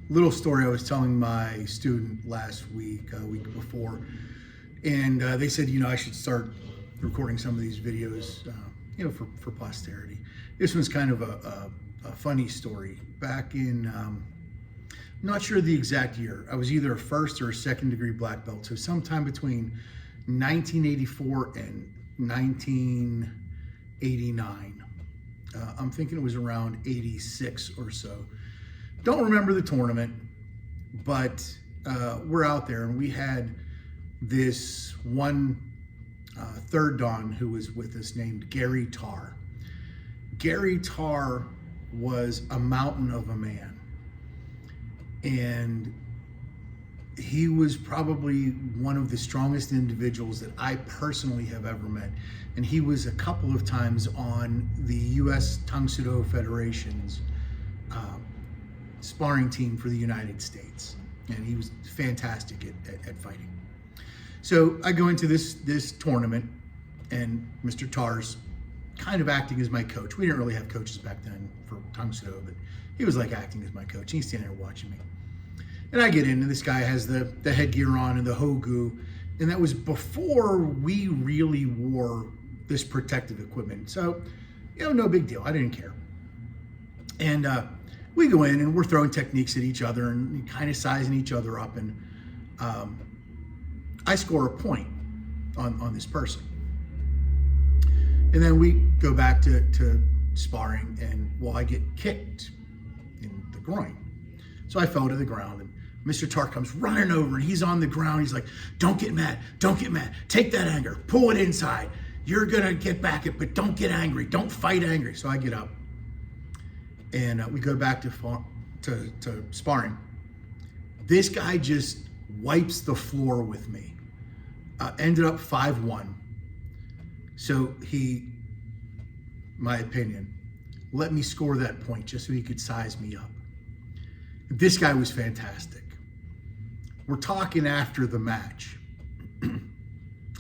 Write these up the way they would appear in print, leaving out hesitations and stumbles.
Little story I was telling my student last week, week before, and they said, I should start recording some of these videos, for posterity. This one's kind of a funny story. Back in, I'm not sure the exact year. I was either a first or a second degree black belt. So sometime between 1984 and 1989. I'm thinking it was around 86 or so. Don't remember the tournament, but we're out there and we had this one third dan who was with us named Gary Tarr. Gary Tarr was a mountain of a man, and he was probably one of the strongest individuals that I personally have ever met. And he was a couple of times on the U.S. Tang Soo Do Federation's sparring team for the United States. And he was fantastic at fighting. So I go into this tournament, and Mr. Tarr's kind of acting as my coach. We didn't really have coaches back then for Tang Soo Do, but he was like acting as my coach. He's standing there watching me. And I get in, and this guy has the headgear on and the hogu, and that was before we really wore this protective equipment. So, no big deal. I didn't care. And we go in, and we're throwing techniques at each other and kind of sizing each other up. And I score a point on this person. And then we go back to sparring, and I get kicked in the groin. So I fell to the ground, and Mr. Tarr comes running over, and he's on the ground. He's like, don't get mad. Take that anger, pull it inside. You're gonna get back it, but don't get angry. Don't fight angry. So I get up, and we go back to sparring. This guy just wipes the floor with me. Ended up 5-1. So he, my opinion, let me score that point just so he could size me up. This guy was fantastic. We're talking after the match. And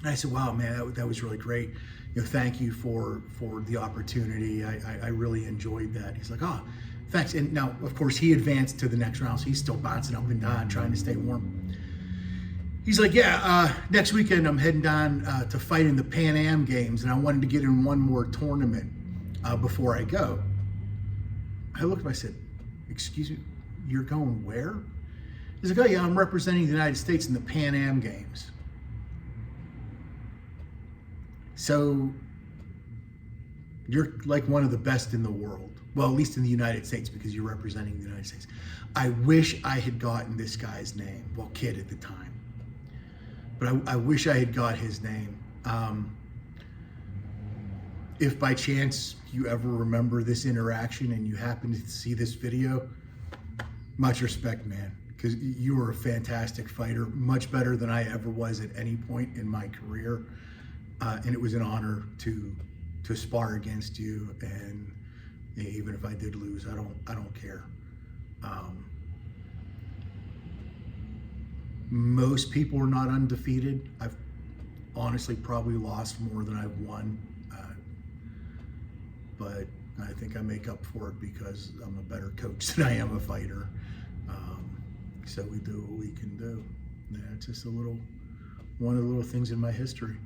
I said, wow, man, that was really great. Thank you for the opportunity. I really enjoyed that. He's like, oh, thanks. And now, of course, he advanced to the next round, so he's still bouncing up and down, trying to stay warm. He's like, yeah, next weekend I'm heading down to fight in the Pan Am Games, and I wanted to get in one more tournament before I go. I looked at him, I said, excuse me, you're going where? He's like, oh yeah, I'm representing the United States in the Pan Am Games. So you're like one of the best in the world. Well, at least in the United States, because you're representing the United States. I wish I had gotten this guy's name. Well, kid at the time. But I wish I had got his name. If by chance you ever remember this interaction and you happen to see this video, much respect, man, because you were a fantastic fighter, much better than I ever was at any point in my career. And it was an honor to spar against you. And even if I did lose, I don't care. Most people are not undefeated. I've honestly probably lost more than I've won. But I think I make up for it because I'm a better coach than I am a fighter. So we do what we can do. Yeah, it's just one of the little things in my history.